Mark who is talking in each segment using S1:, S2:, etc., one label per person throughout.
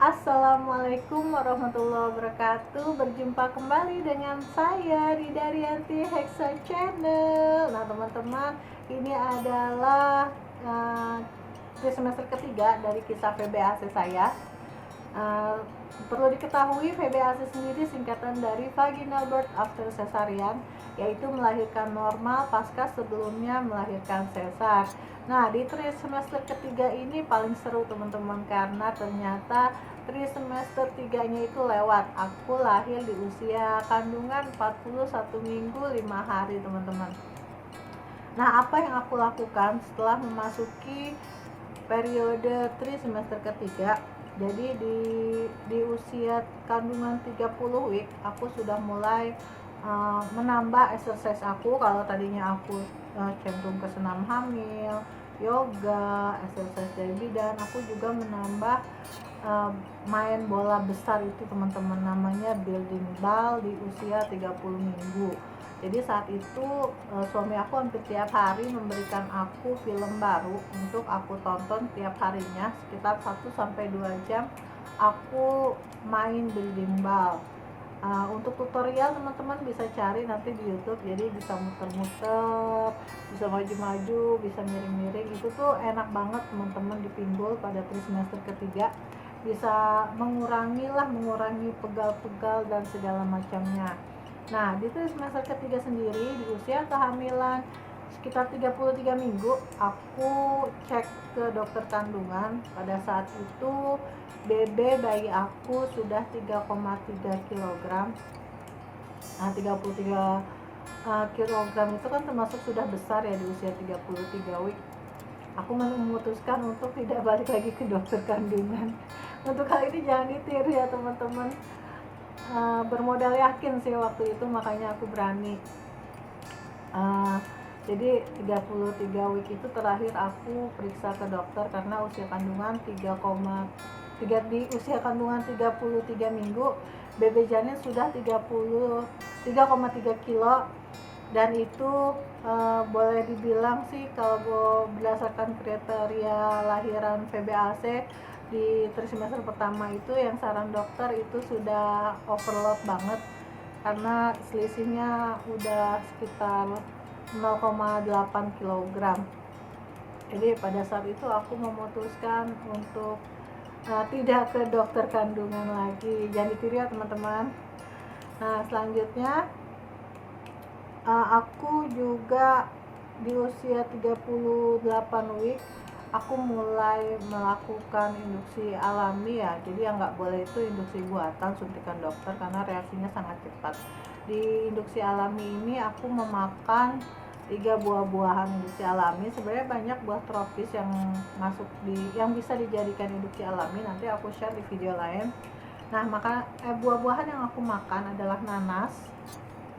S1: Assalamualaikum warahmatullahi wabarakatuh. Berjumpa kembali dengan saya Rida Rianti Hexa Channel. Nah teman-teman, ini adalah semester ketiga dari kisah VBAC saya. Uh, Perlu diketahui VBAC sendiri singkatan dari vaginal birth after cesarean, yaitu melahirkan normal pasca sebelumnya melahirkan sesar. Nah di trimester ketiga ini paling seru teman-teman, karena ternyata trimester 3-nya itu lewat. Aku lahir di usia kandungan 41 minggu 5 hari teman-teman. Nah apa yang aku lakukan setelah memasuki periode trimester ketiga? Jadi di usia kandungan 30 week aku sudah mulai menambah exercise aku. Kalau tadinya aku cenderung ke senam hamil, yoga, exercise dari bidan, aku juga menambah main bola besar itu teman-teman, namanya building ball di usia 30 minggu. Jadi saat itu suami aku hampir tiap hari memberikan aku film baru untuk aku tonton tiap harinya, sekitar 1-2 jam aku main building ball. Untuk tutorial teman-teman bisa cari nanti di YouTube, jadi bisa muter-muter, bisa maju-maju, bisa miring-miring. Itu tuh enak banget teman-teman di pinggul pada trimester ketiga, bisa mengurangi pegal-pegal dan segala macamnya. Nah di semester ketiga sendiri, di usia kehamilan sekitar 33 minggu, aku cek ke dokter kandungan. Pada saat itu bayi aku sudah 3,3 kg. Nah 33 kilogram itu kan termasuk sudah besar ya di usia 33 week. Aku memutuskan untuk tidak balik lagi ke dokter kandungan. Untuk hal ini jangan ditiru ya teman-teman. Bermodal yakin sih waktu itu, makanya aku berani. Jadi 33 week itu terakhir aku periksa ke dokter, karena usia kandungan 3,3, di usia kandungan 33 minggu BB janin sudah 3,3 kilo. Dan itu boleh dibilang sih, kalau berdasarkan kriteria lahiran VBAC di trimester pertama itu, yang saran dokter itu sudah overload banget, karena selisihnya udah sekitar 0,8 kg. Jadi pada saat itu aku memutuskan untuk tidak ke dokter kandungan lagi. Jangan ditiru ya teman-teman. Nah selanjutnya aku juga di usia 38 week aku mulai melakukan induksi alami ya. Jadi yang nggak boleh itu induksi buatan, suntikan dokter, karena reaksinya sangat cepat. Di induksi alami ini aku memakan 3 buah-buahan induksi alami. Sebenarnya banyak buah tropis yang masuk yang bisa dijadikan induksi alami, nanti aku share di video lain. Nah buah-buahan yang aku makan adalah nanas,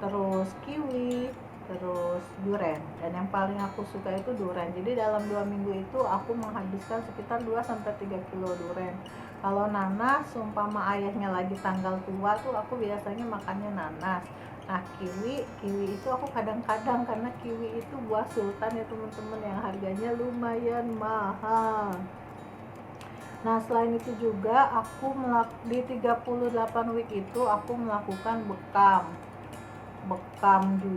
S1: terus kiwi, terus durian. Dan yang paling aku suka itu durian. Jadi dalam 2 minggu itu aku menghabiskan sekitar 2-3 kilo durian. Kalau nanas, umpama ayahnya lagi tanggal tua tuh aku biasanya makannya nanas. Nah kiwi itu aku kadang-kadang, karena kiwi itu buah sultan ya teman-teman, yang harganya lumayan mahal. Nah selain itu juga aku di 38 week itu aku melakukan bekam di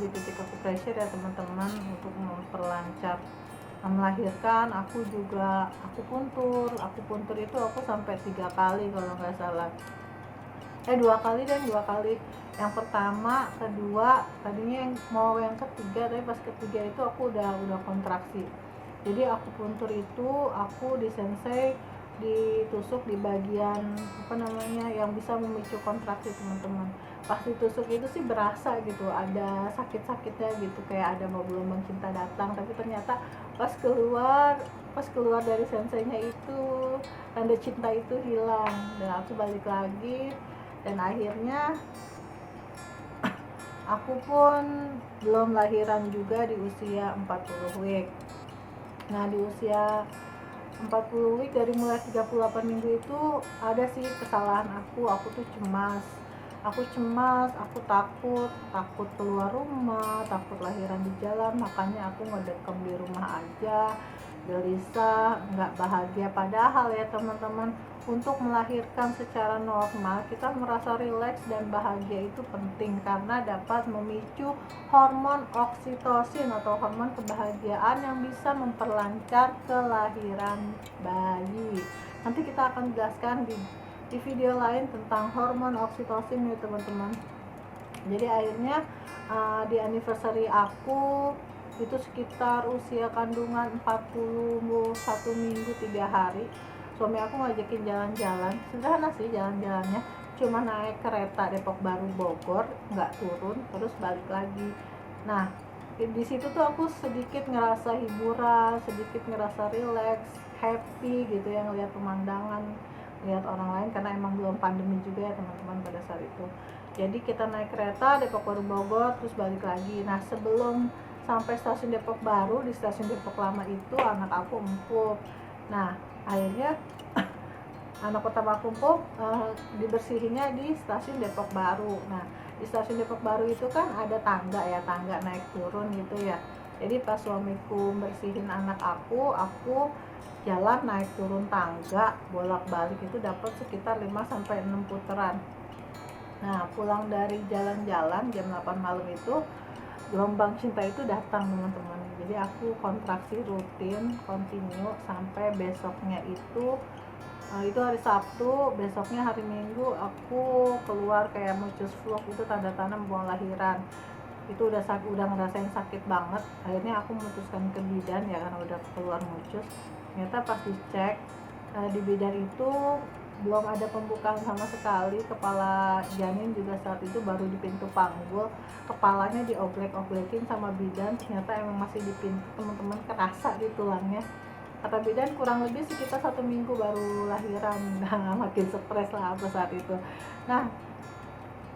S1: titik acupressure ya teman-teman, untuk memperlancar melahirkan. Aku puntur itu aku sampai 3 kali kalau nggak salah, 2 kali. Yang pertama, kedua, tadinya yang ketiga, tapi pas ketiga itu aku udah kontraksi. Jadi aku puntur itu, aku di sensei ditusuk di bagian yang bisa memicu kontraksi teman-teman. Pas ditusuk itu sih berasa gitu, ada sakit-sakitnya gitu, kayak ada mau gelombang cinta datang. Tapi ternyata pas keluar dari senseinya itu, tanda cinta itu hilang, dan aku balik lagi. Dan akhirnya aku pun belum lahiran juga di usia 40 week. Nah di usia 40 week, dari mulai 38 minggu itu ada sih kesalahan aku tuh cemas, aku takut keluar rumah, takut lahiran di jalan, makanya aku ngedekem di rumah aja. gelisah, nggak bahagia. Padahal ya teman-teman, untuk melahirkan secara normal kita merasa rileks dan bahagia itu penting karena dapat memicu hormon oksitosin atau hormon kebahagiaan yang bisa memperlancar kelahiran bayi. Nanti kita akan jelaskan di video lain tentang hormon oksitosin ya teman-teman. Jadi akhirnya di anniversary aku itu sekitar usia kandungan 41 minggu 3 hari, suami aku ngajakin jalan-jalan. Sederhana sih jalan-jalannya, cuma naik kereta Depok Baru Bogor, nggak turun terus balik lagi. Nah di situ tuh aku sedikit ngerasa hiburan, sedikit ngerasa relax, happy gitu ya, ngeliat pemandangan, lihat orang lain, karena emang belum pandemi juga ya teman-teman pada saat itu. Jadi kita naik kereta Depok Baru Bogor terus balik lagi. Nah sebelum sampai stasiun Depok Baru, di stasiun Depok Lama itu anak aku empuk. Nah akhirnya anak pertama aku empuk, dibersihinnya di stasiun Depok Baru. Nah di stasiun Depok Baru itu kan ada tangga ya, tangga naik turun gitu ya. Jadi pas suamiku bersihin anak aku jalan naik turun tangga bolak-balik itu dapat sekitar 5-6 putaran. Nah pulang dari jalan-jalan jam 8 malam itu gelombang cinta itu datang teman-teman. Jadi aku kontraksi rutin kontinu sampai besoknya itu hari Sabtu, besoknya hari Minggu aku keluar kayak mucus flok, itu tanda-tanda mau lahiran. Itu udah ngerasain sakit banget. Akhirnya aku memutuskan ke bidan ya karena udah keluar mucus. Ternyata pas dicek di bidan itu belum ada pembukaan sama sekali. Kepala janin juga saat itu baru di pintu panggul, kepalanya dioblek-oblekin sama bidan, ternyata emang masih di pintu teman-teman, kerasa di tulangnya. Kata bidan kurang lebih sekitar 1 minggu baru lahiran. Nah makin stres lah aku saat itu. Nah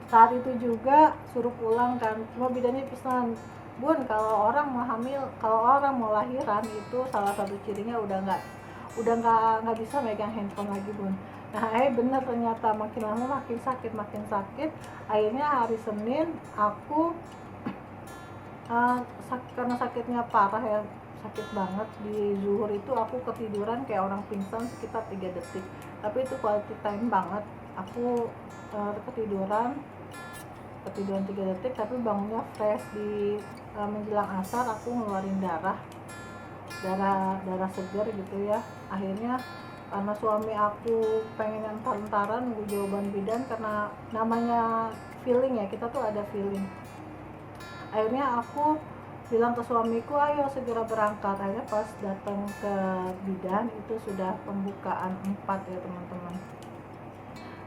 S1: saat itu juga suruh pulang kan, cuma bidannya pesan, Bun, kalau orang mau lahiran itu salah satu cirinya udah nggak bisa megang handphone lagi, Bun. Nah bener, ternyata makin lama makin sakit. Akhirnya hari Senin aku karena sakitnya parah ya, sakit banget, di zuhur itu aku ketiduran kayak orang pingsan sekitar 3 detik, tapi itu quality time banget. Aku ketiduran 3 detik tapi bangunnya fresh. Di menjelang asar aku ngeluarin darah segar gitu ya. Akhirnya karena suami aku pengen entar-entaran nunggu jawaban bidan, karena namanya feeling ya, kita tuh ada feeling. Akhirnya aku bilang ke suamiku, ayo segera berangkat. Akhirnya pas datang ke bidan itu sudah pembukaan 4 ya teman-teman,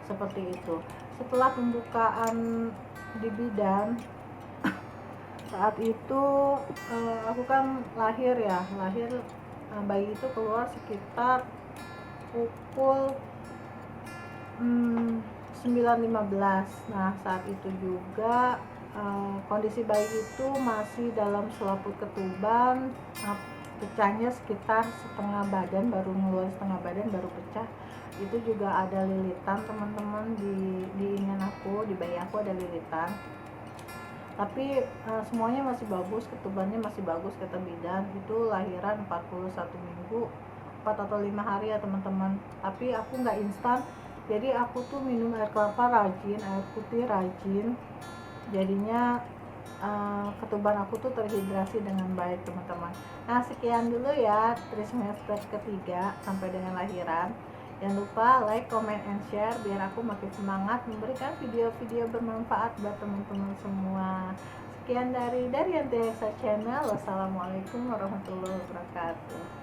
S1: seperti itu. Setelah pembukaan di bidan saat itu aku kan lahir bayi itu keluar sekitar pukul 9.15. Nah saat itu juga kondisi bayi itu masih dalam selaput ketuban, pecahnya sekitar setengah badan, baru ngeluar setengah badan baru pecah. Itu juga ada lilitan teman-teman, di ingin aku, di bayi aku ada lilitan, tapi semuanya masih bagus, ketubannya masih bagus kata bidan. Itu lahiran 41 minggu 4 atau 5 hari ya teman-teman. Tapi aku nggak instan, jadi aku tuh minum air kelapa rajin, air putih rajin, jadinya ketuban aku tuh terhidrasi dengan baik teman-teman. Nah sekian dulu ya trimester ketiga sampai dengan lahiran. Jangan lupa like, comment, and share biar aku makin semangat memberikan video-video bermanfaat buat teman-teman semua. Sekian dari Daryanti Hexa Channel. Wassalamualaikum warahmatullahi wabarakatuh.